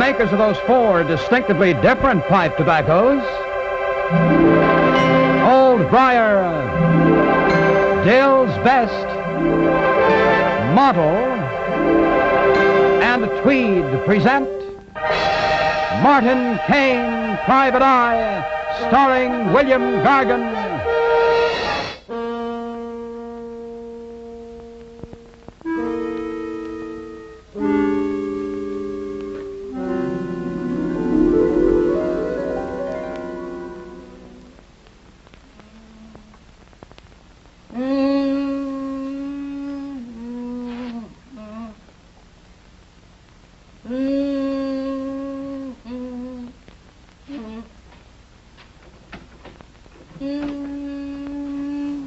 makers of those four distinctively different pipe tobaccos. Old Briar, Dill's Best, Model, and Tweed present Martin Kane, Private Eye, starring William Gargan.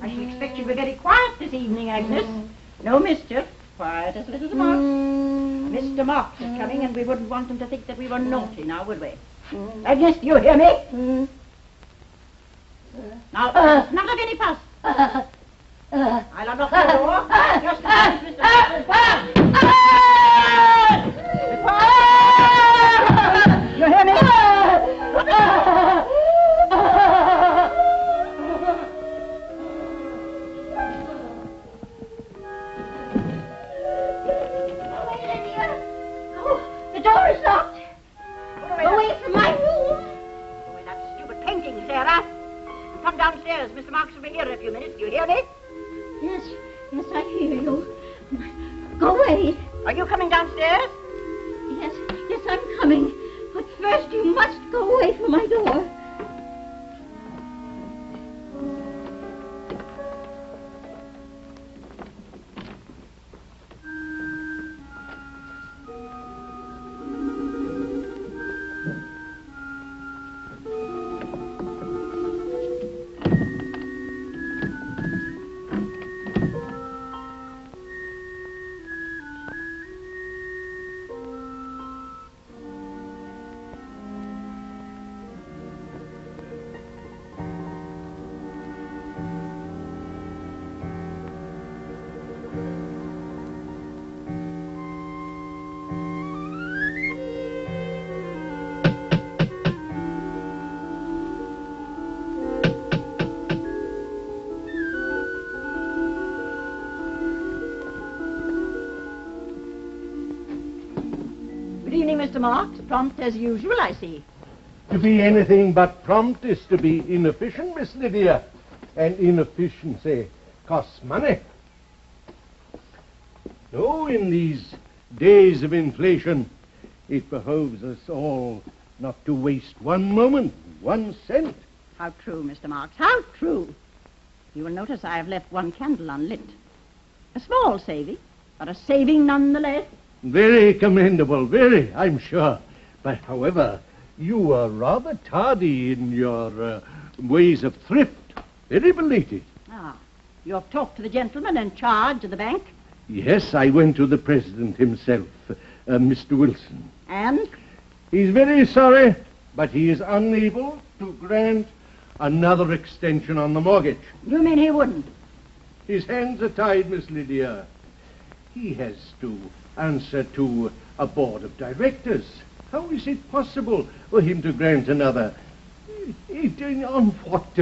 I should expect you were very quiet this evening, Agnes. No mischief. Quiet as little mouse. Mr. Marks is coming, and we wouldn't want him to think that we were naughty now, would we? Agnes, do you hear me? Now, not of any fuss. I'll unlock the door. Just a minute, Mr. You hear me? The door is locked. Away from my room. Go away that stupid painting, Sarah. And come downstairs. Mr. Marks will be here in a few minutes. Do you hear me? Yes, I hear you. Go away. Are you coming downstairs? Yes, I'm coming. But first you must go away from my door. Good evening, Mr. Marks. Prompt as usual, I see. To be anything but prompt is to be inefficient, Miss Lydia. And inefficiency costs money. No, in these days of inflation, it behoves us all not to waste one moment, 1 cent. How true, Mr. Marks, how true. You will notice I have left one candle unlit. A small saving, but a saving nonetheless. Very commendable, very, I'm sure. But, however, you are rather tardy in your ways of thrift. Very belated. Ah, you have talked to the gentleman in charge of the bank? Yes, I went to the president himself, Mr. Wilson. And? He's very sorry, but he is unable to grant another extension on the mortgage. You mean he wouldn't? His hands are tied, Miss Lydia. He has to answer to a board of directors. How is it possible for him to grant another? On what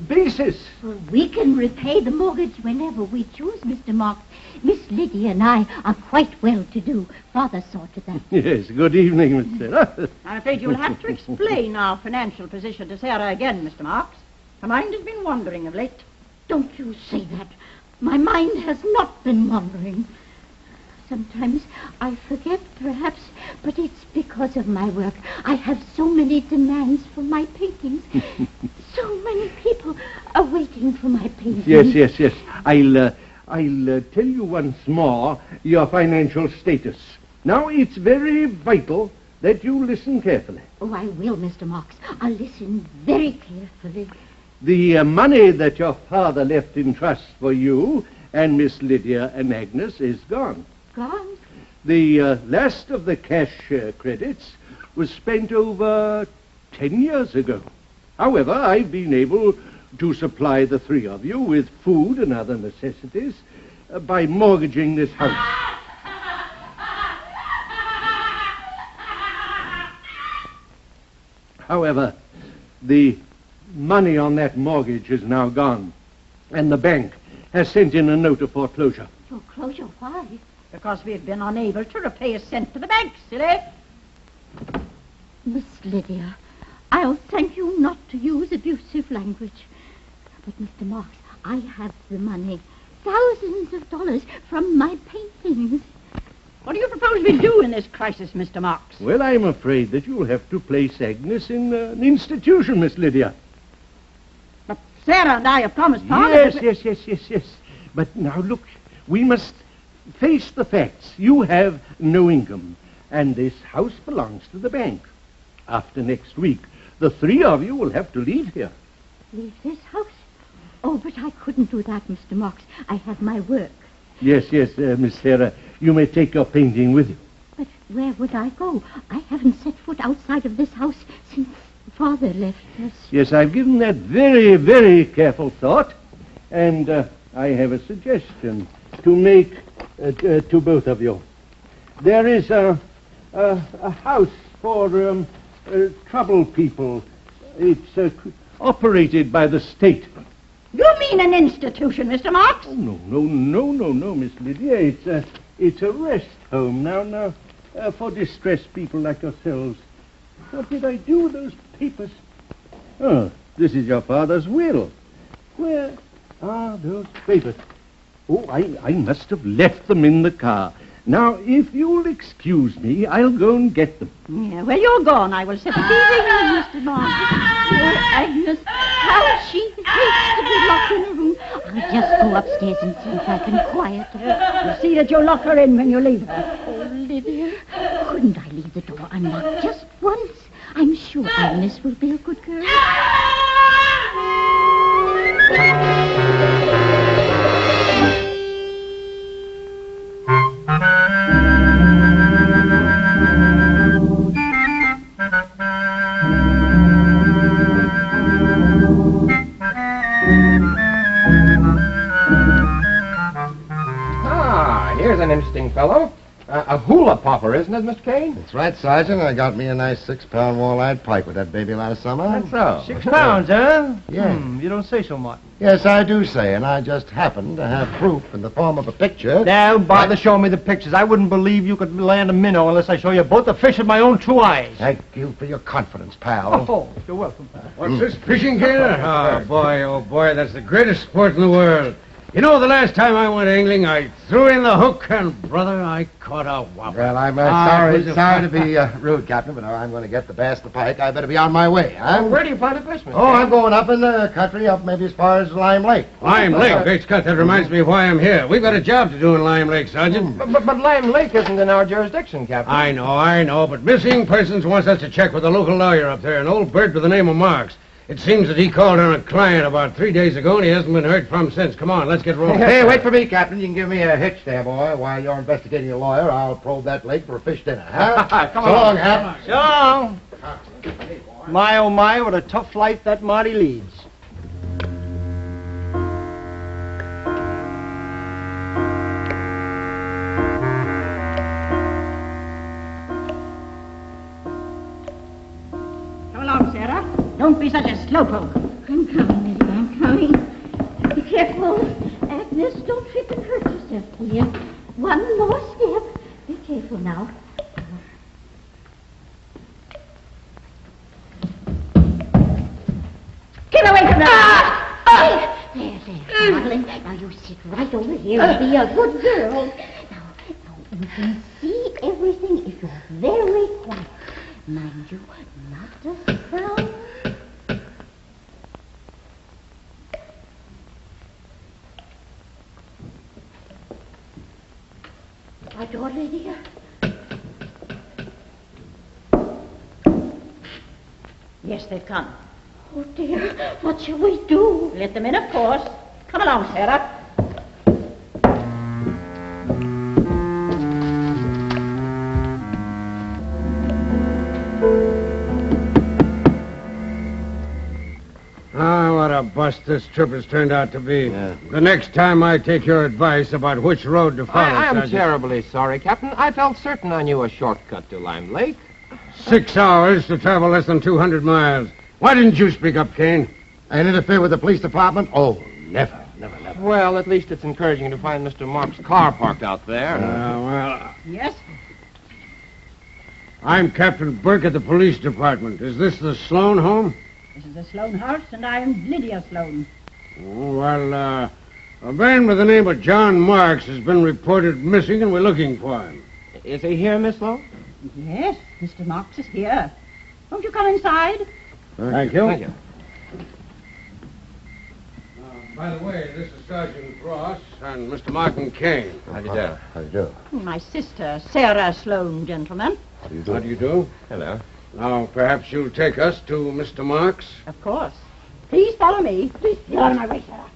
basis? Well, we can repay the mortgage whenever we choose, Mr. Marks. Miss Lydia and I are quite well-to-do. Father saw to that. Yes, good evening, Miss Sarah. I'm afraid you'll have to explain our financial position to Sarah again, Mr. Marks. Her mind has been wandering of late. Don't you say that. My mind has not been wandering. Sometimes I forget, perhaps, but it's because of my work. I have so many demands for my paintings. So many people are waiting for my paintings. Yes. I'll tell you once more your financial status. Now, it's very vital that you listen carefully. Oh, I will, Mr. Marks. I'll listen very carefully. The money that your father left in trust for you and Miss Lydia and Agnes is gone. Gone? The last of the cash credits was spent over 10 years ago. However, I've been able to supply the three of you with food and other necessities by mortgaging this house. However, the money on that mortgage is now gone, and the bank has sent in a note of foreclosure. Foreclosure? Why? Because we've been unable to repay a cent to the bank, silly. Miss Lydia, I'll thank you not to use abusive language. But, Mr. Marks, I have the money. Thousands of dollars from my paintings. What do you propose we do in this crisis, Mr. Marks? Well, I'm afraid that you'll have to place Agnes in an institution, Miss Lydia. But Sarah and I have promised Father... Yes. But now, look, we must face the facts. You have no income, and this house belongs to the bank. After next week, the three of you will have to leave here. Leave this house? Oh, but I couldn't do that, Mr. Marks. I have my work. Yes, Miss Sarah. You may take your painting with you. But where would I go? I haven't set foot outside of this house since Father left us. Yes, I've given that very, very careful thought. And I have a suggestion to make to both of you. There is a house for troubled people. It's operated by the state. You mean an institution, Mr. Marks? Oh, no, Miss Lydia. It's a rest home now, for distressed people like yourselves. What did I do with those papers? Oh, this is your father's will. Where are those papers? Oh, I must have left them in the car. Now, if you'll excuse me, I'll go and get them. Yeah, well, you're gone. I will sit and Mr. Marks. Poor Agnes. How she hates to be locked in a room. I'll just go upstairs and see if I can quiet her. You see that you lock her in when you leave her. Oh, Lydia, couldn't I leave the door unlocked just once? I'm sure Agnes will be a good girl. Here's an interesting fellow. A hula popper, isn't it, Mr. Kane? That's right, Sergeant. I got me a nice 6-pound wall-eyed pike with that baby last summer. That's so. 6 pounds, huh? Yeah. You don't say so much. Yes, I do say, and I just happen to have proof in the form of a picture. Don't bother showing me the pictures. I wouldn't believe you could land a minnow unless I show you both the fish with my own 2 eyes. Thank you for your confidence, pal. Oh, you're welcome. What's this, fishing, Kane? Oh, boy, that's the greatest sport in the world. You know, the last time I went angling, I threw in the hook, and, brother, I caught a whopper. Well, I'm it was sorry to be rude, Captain, but I'm going to get the bass, the pike. I better be on my way, huh? Where do you plan to fish, Mr. Oh, I'm going up in the country, up maybe as far as Lime Lake. Lime Lake, great Scott, that reminds me why I'm here. We've got a job to do in Lime Lake, Sergeant. But Lime Lake isn't in our jurisdiction, Captain. I know, but Missing Persons wants us to check with a local lawyer up there, an old bird by the name of Marks. It seems that he called on a client about 3 days ago, and he hasn't been heard from since. Come on, let's get rolling. Hey, wait for me, Captain. You can give me a hitch there, boy. While you're investigating a lawyer, I'll probe that lake for a fish dinner, huh? Come so on. long, Hap. So long. My, oh, my, what a tough life that Marty leads. Come along, Sarah. Don't be such a slowpoke. I'm coming, Lydia, I'm coming. Be careful. Agnes, don't trip and hurt yourself, dear. One more step. Be careful now. Get away from that! There, darling. Now you sit right over here and be a good girl. Now you can see everything if you're very quiet. Mind you, not a sound. My door, Lydia. Yes, they've come. Oh, dear. What shall we do? Let them in, of course. Come along, Sarah. Ah, what a a bust this trip has turned out to be. Yeah. The next time I take your advice about which road to follow, I am Sergeant. terribly sorry, Captain. I felt certain I knew a shortcut to Lime Lake. 6 hours to travel less than 200 miles. Why didn't you speak up, Kane? And interfere with the police department? Oh, never. Well, at least it's encouraging to find Mr. Mark's car parked out there. Well, Yes? I'm Captain Burke at the police department. Is this the Sloan home? This is the Sloan house, and I am Lydia Sloan. Oh, well, a man by the name of John Marks has been reported missing, and we're looking for him. Is he here, Miss Sloan? Yes, Mr. Marks is here. Won't you come inside? Thank you. Thank you. By the way, this is Sergeant Ross and Mr. Martin Kane. How do you do? How do you do? My sister, Sarah Sloan, gentlemen. How do you How do you do? Hello. Now, perhaps you'll take us to Mr. Marks? Of course. Please follow me. Please get out of my way, Sarah.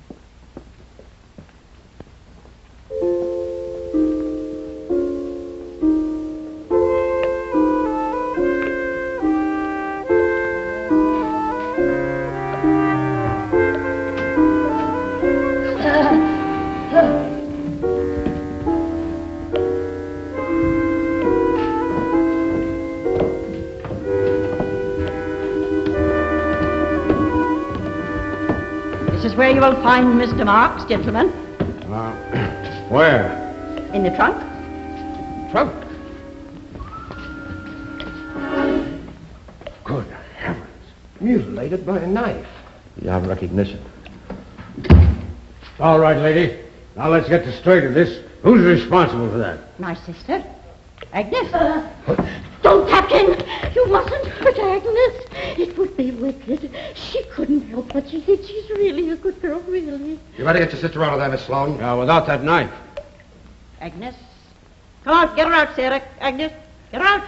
This is where you will find Mr. Marks, gentlemen. Where? In the trunk. Trunk. Good heavens. Mutilated by a knife. Beyond recognition. All right, lady. Now let's get to straight of this. Who's responsible for that? My sister, Agnes. Don't, Captain! You mustn't hurt Agnes. It would be wicked. She couldn't help what she did. She's really a good girl, really. You better get your sister out of there, Miss Sloan. Without that knife. Agnes. Come on, get her out, Sarah. Agnes, get her out.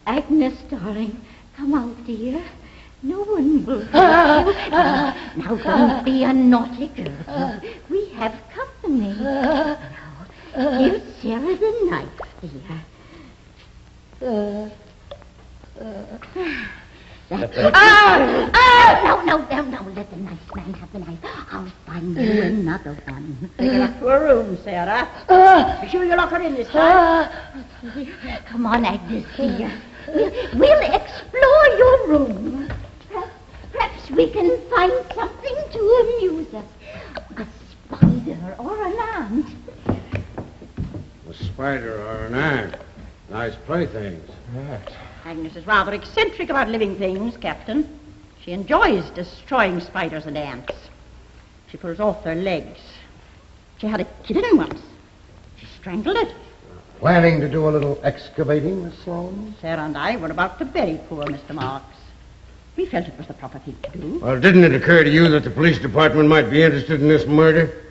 Agnes, darling, come out, dear. No one will hurt you. Now, don't be a naughty girl. We have company. Now, give Sarah the knife, dear. That's it. No, let the nice man have the knife. I'll find you another one. Take her up to her room, Sarah. Be sure you lock her in this time. Come on, Agnes, dear. We'll explore your room. Perhaps we can find something to amuse us. A spider or an ant. A spider or an ant. Nice playthings. Agnes is rather eccentric about living things, Captain. She enjoys destroying spiders and ants. She pulls off their legs. She had a kitten once. She strangled it. Planning to do a little excavating, Miss Sloan? Sarah and I were about to bury poor Mr. Marks. We felt it was the proper thing to do. Well, didn't it occur to you that the police department might be interested in this murder?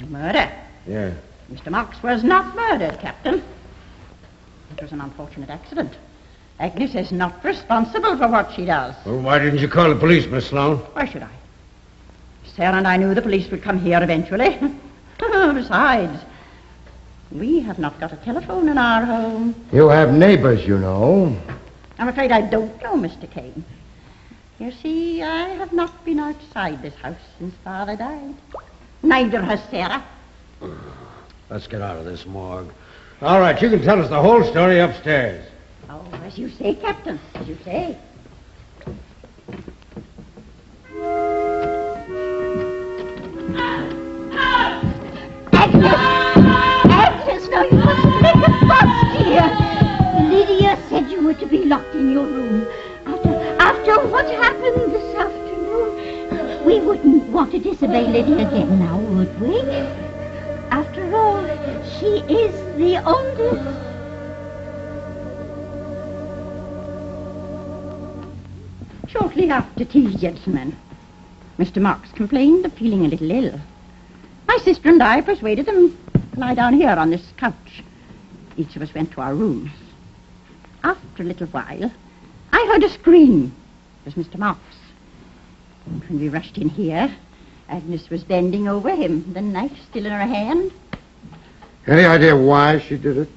Murder? Yeah. Mr. Marks was not murdered, Captain. It was an unfortunate accident. Agnes is not responsible for what she does. Well, why didn't you call the police, Miss Sloan? Why should I? Sarah and I knew the police would come here eventually. Besides, we have not got a telephone in our home. You have neighbors, you know. I'm afraid I don't know, Mr. Kane. You see, I have not been outside this house since Father died. Neither has Sarah. Let's get out of this morgue. All right, you can tell us the whole story upstairs. Oh, as you say, Captain, as you say. Agnes, no, you mustn't make a fuss, dear. Lydia said you were to be locked in your room. After what happened this afternoon, we wouldn't want to disobey Lydia again now, would we? After all, she is the oldest. Shortly after tea, gentlemen, Mr. Marks complained of feeling a little ill. My sister and I persuaded him to lie down here on this couch. Each of us went to our rooms. After a little while, I heard a scream. It was Mr. Marks. And when we rushed in here, Agnes was bending over him, the knife still in her hand. Any idea why she did it?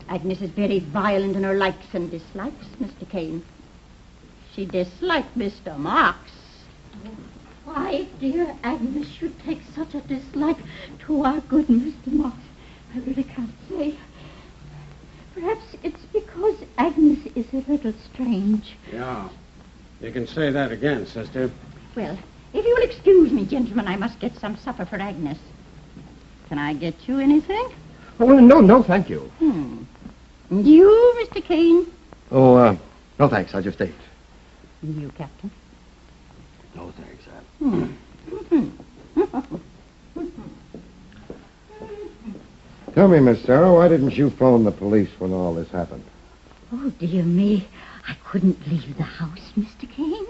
Agnes is very violent in her likes and dislikes, Mr. Kane. She disliked Mr. Marks. Why, dear Agnes, should take such a dislike to our good Mr. Marks, I really can't say. Perhaps it's because Agnes is a little strange. Yeah. You can say that again, sister. Well, if you'll excuse me, gentlemen, I must get some supper for Agnes. Can I get you anything? Oh, no, thank you. And you, Mr. Kane? Oh, no thanks. I just ate. And you, Captain? No thanks, Tell me, Miss Sarah, why didn't you phone the police when all this happened? Oh, dear me. I couldn't leave the house, Mr. Kane.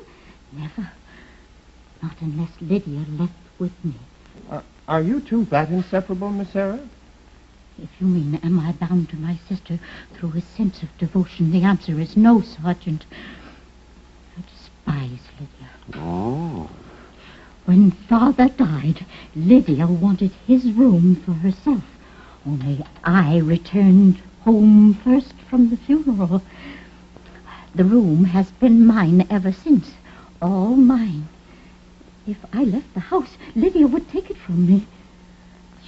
Never. Not unless Lydia left with me. Are you two that inseparable, Miss Sarah? If you mean, am I bound to my sister through a sense of devotion, the answer is no, Sergeant. I despise Lydia. Oh. When Father died, Lydia wanted his room for herself. Only I returned home first from the funeral. The room has been mine ever since. All mine. If I left the house, Lydia would take it from me.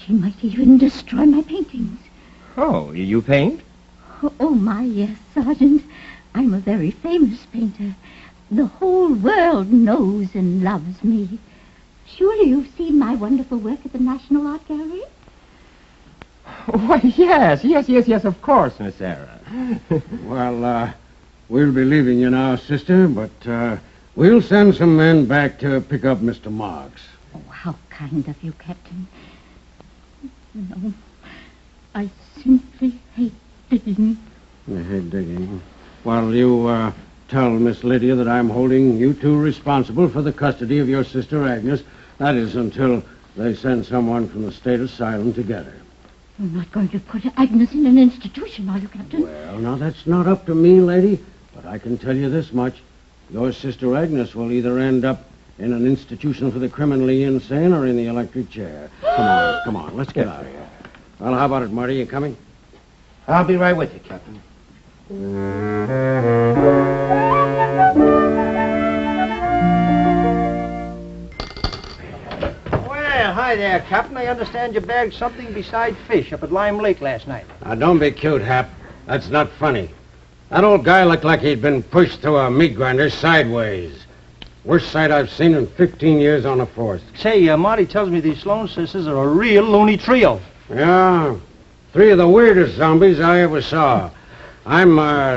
She might even destroy my paintings. Oh, you paint? Oh, my, yes, Sergeant. I'm a very famous painter. The whole world knows and loves me. Surely you've seen my wonderful work at the National Art Gallery? Why, yes, of course, Miss Sarah. Well, we'll be leaving you now, sister, but we'll send some men back to pick up Mr. Marks. Oh, how kind of you, Captain. No, I simply hate digging. You hate digging. Well, you tell Miss Lydia that I'm holding you two responsible for the custody of your sister Agnes. That is until they send someone from the state asylum to get her. You're not going to put Agnes in an institution, are you, Captain? Well, now, that's not up to me, lady. But I can tell you this much. Your sister Agnes will either end up in an institution for the criminally insane or in the electric chair. Come on, let's get out of here. Well, how about it, Marty? You coming? I'll be right with you, Captain. Well, hi there, Captain. I understand you bagged something besides fish up at Lime Lake last night. Now, don't be cute, Hap. That's not funny. That old guy looked like he'd been pushed through a meat grinder sideways. Worst sight I've seen in 15 years on the force. Say, Marty tells me these Sloan sisters are a real loony trio. Yeah, three of the weirdest zombies I ever saw. I'm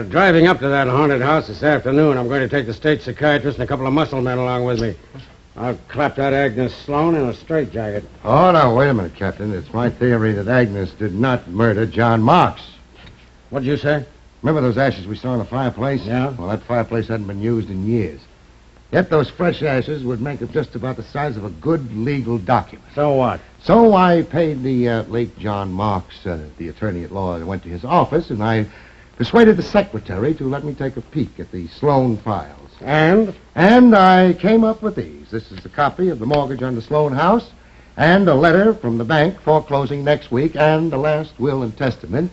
driving up to that haunted house this afternoon. I'm going to take the state psychiatrist and a couple of muscle men along with me. I'll clap that Agnes Sloan in a straitjacket. Oh, now, wait a minute, Captain. It's my theory that Agnes did not murder John Marks. What'd you say? Remember those ashes we saw in the fireplace? Yeah. Well, that fireplace hadn't been used in years. Yet those fresh ashes would make it just about the size of a good legal document. So what? So I paid the late John Marks, the attorney at law, and went to his office, and I persuaded the secretary to let me take a peek at the Sloan files. And? And I came up with these. This is a copy of the mortgage on the Sloan house, and a letter from the bank foreclosing next week, and the last will and testament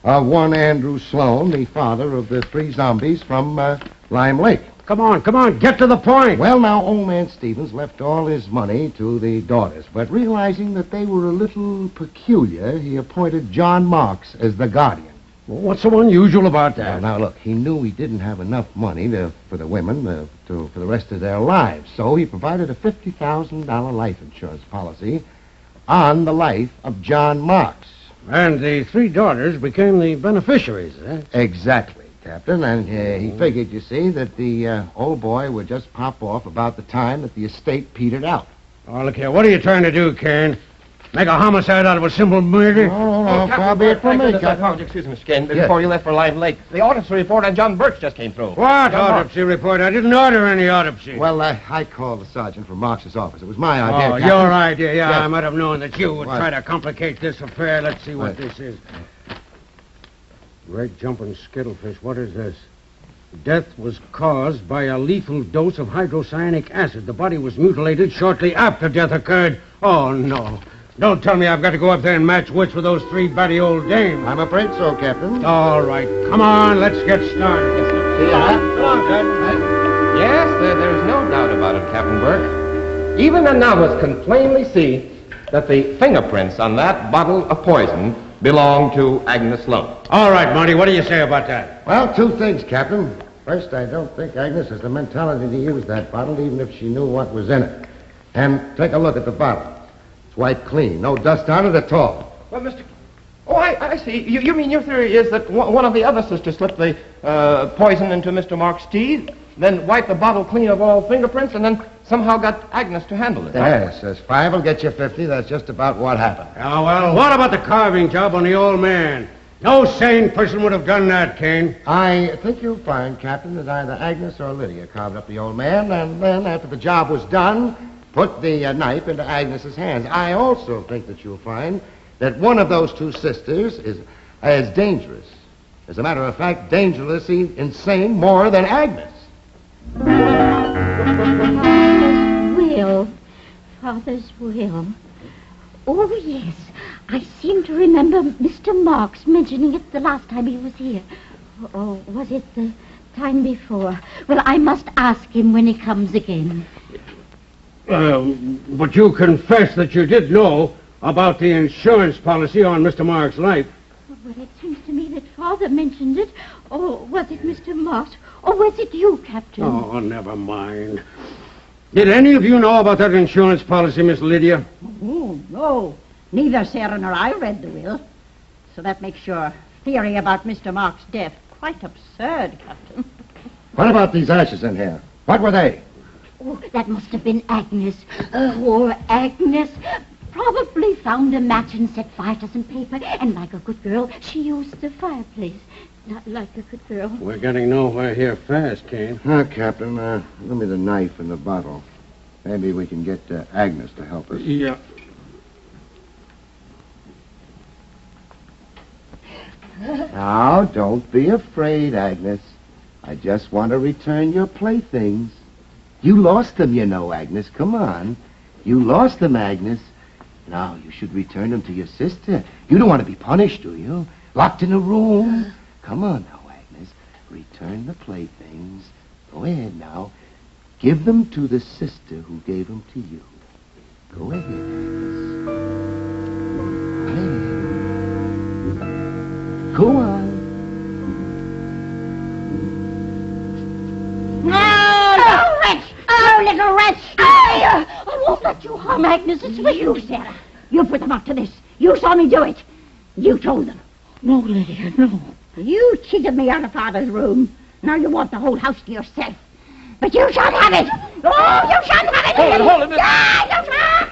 of one Andrew Sloan, the father of the three zombies from Lime Lake. Come on, get to the point. Well, now, old man Stevens left all his money to the daughters, but realizing that they were a little peculiar, he appointed John Marks as the guardian. Well, what's so unusual about that? Now, look, he knew he didn't have enough money for the women for the rest of their lives, so he provided a $50,000 life insurance policy on the life of John Marks. And the three daughters became the beneficiaries, eh? Exactly, Captain, and he figured, you see, that the old boy would just pop off about the time that the estate petered out. Oh, look here, what are you trying to do, Kane? Make a homicide out of a simple murder? No, far be it from me, Captain. Excuse me, Mr. Kane. Before you left for Lime Lake, the autopsy report on John Birch just came through. What autopsy report? I didn't order any autopsy. Well, I called the sergeant from Marks's office. It was my idea, Oh, Captain. your idea. Yeah, Yeah. I might have known that you would What? try to complicate this affair. Let's see what What? this is. Great jumping skittlefish. What is this? Death was caused by a lethal dose of hydrocyanic acid. The body was mutilated shortly after death occurred. Oh, no. Don't tell me I've got to go up there and match wits with those three batty old dames. I'm afraid so, Captain. All right. Come on, let's get started. See ya. Come on, Ted. Yes, there's no doubt about it, Captain Burke. Even a novice can plainly see that the fingerprints on that bottle of poison belong to Agnes Sloan. All right, Marty, what do you say about that? Well, two things, Captain. First, I don't think Agnes has the mentality to use that bottle, even if she knew what was in it. And take a look at the bottle. It's wiped clean. No dust on it at all. Well, Mr. Oh, I see. You mean your theory is that one of the other sisters slipped the poison into Mr. Mark's tea, then wiped the bottle clean of all fingerprints, and then somehow got Agnes to handle it? Yes, says 5 will get you 50. That's just about what happened. Oh, well, what about the carving job on the old man? No sane person would have done that, Kane. I think you'll find, Captain, that either Agnes or Lydia carved up the old man, and then, after the job was done, put the knife into Agnes's hands. I also think that you'll find that one of those two sisters is as dangerous. As a matter of fact, dangerously insane more than Agnes. Father's will. Oh, yes. I seem to remember Mr. Marks mentioning it the last time he was here. Or was it the time before? Well, I must ask him when he comes again. But you confess that you did know about the insurance policy on Mr. Mark's life. Well, it seems to me that Father mentioned it. Or was it Mr. Marks? Or was it you, Captain? Oh, never mind. Did any of you know about that insurance policy, Miss Lydia? Oh, no. Neither Sarah nor I read the will. So that makes your theory about Mr. Mark's death quite absurd, Captain. What about these ashes in here? What were they? Oh, that must have been Agnes. Poor Agnes. Probably found a match and set fire to some paper. And like a good girl, she used the fireplace. Not like a good girl. We're getting nowhere here fast, Kane. Captain, give me the knife and the bottle. Maybe we can get Agnes to help us. Yeah. Now, don't be afraid, Agnes. I just want to return your playthings. You lost them, you know, Agnes. Come on. You lost them, Agnes. Now, you should return them to your sister. You don't want to be punished, do you? Locked in a room. Come on now, Agnes. Return the playthings. Go ahead now. Give them to the sister who gave them to you. Go ahead, Agnes. Go ahead. Go on. No, wretch! Oh, little wretch! I won't let you harm Agnes. It's for you, Sarah. You put them up to this. You saw me do it. You told them. No, Lydia, no. You cheated me out of Father's room. Now you want the whole house to yourself. But you shan't have it. Oh, you shan't have it. Hold it. Yeah, you shan't.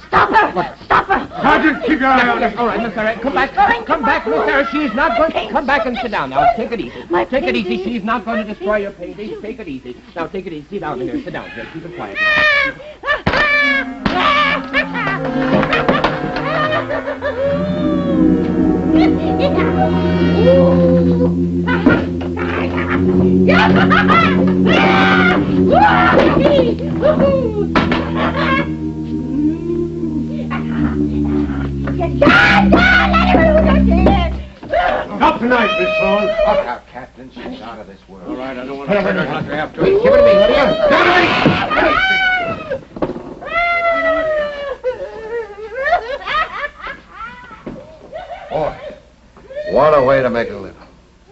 Stop her. Stop her. Sergeant, keep your eye on her. All right, Miss Sarah, come back. Come back, Miss Sarah. She's not going to... Come back and sit down now. Take it easy. Take it easy. She's not going to destroy your painting. Take it easy. Now, take it easy. Sit down here. Sit down here. Keep it quiet now. Not tonight, Miss Sloan. Look out, Captain. She's out of this world. All right, I don't want to hurt her like I have to. Give it to me, Lydia. Give it to me. Boy, what a way to make a living.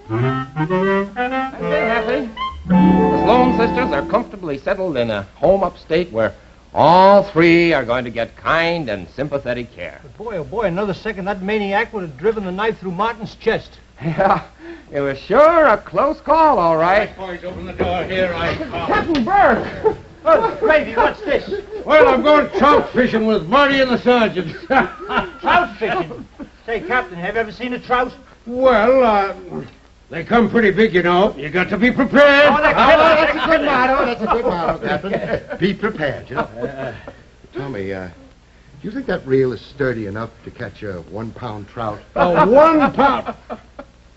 They're happy. The Sloan sisters are comfortably settled in a home upstate where all three are going to get kind and sympathetic care. Boy, oh boy, another second, that maniac would have driven the knife through Martin's chest. Yeah, it was sure a close call, all right. Boys, open the door. Here I come. Captain Burke! Oh, gravy, what's this? Well, I'm going trout fishing with Marty and the sergeant. Trout fishing. Say, Captain, have you ever seen a trout? Well, they come pretty big, you know. You got to be prepared. That's a good motto. That's a good motto, Captain. Be prepared, you know. Tell me, do you think that reel is sturdy enough to catch a 1-pound trout? Oh, 1 pound.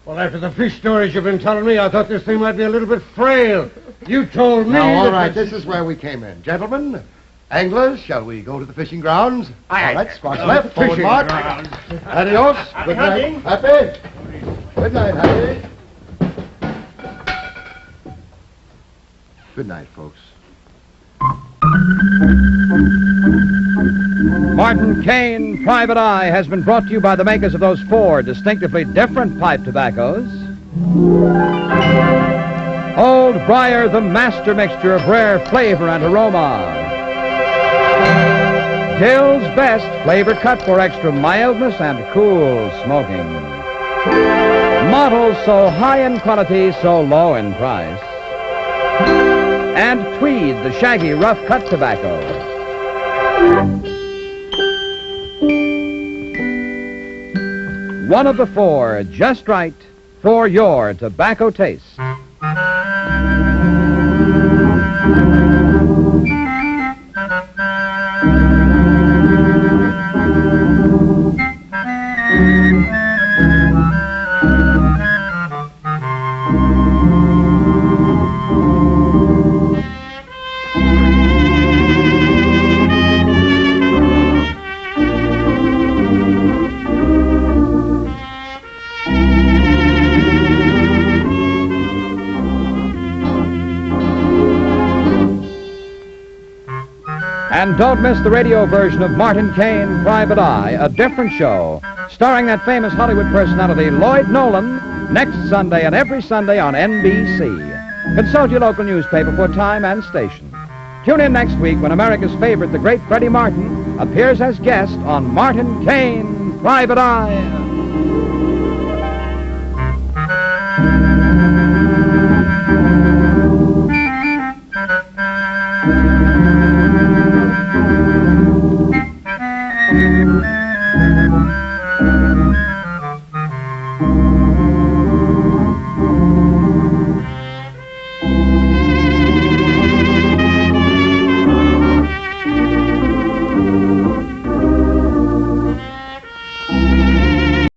Well, after the fish stories you've been telling me, I thought this thing might be a little bit frail. You told me... Now, all that right, this is where we came in. Gentlemen, anglers, shall we go to the fishing grounds? All right, squash left, forward fishing mark. grounds. Adios. Good night. Happy? Good night, Happy. Good night, folks. Martin Kane, Private Eye, has been brought to you by the makers of those 4 distinctively different pipe tobaccos. Old Briar, the master mixture of rare flavor and aroma. Dill's Best, flavor cut for extra mildness and cool smoking. Models so high in quality, so low in price. And Tweed, the shaggy, rough-cut tobacco. One of the 4, just right for your tobacco taste. And don't miss the radio version of Martin Kane, Private Eye, a different show, starring that famous Hollywood personality Lloyd Nolan, next Sunday and every Sunday on NBC. Consult your local newspaper for time and station. Tune in next week when America's favorite, the great Freddie Martin, appears as guest on Martin Kane, Private Eye.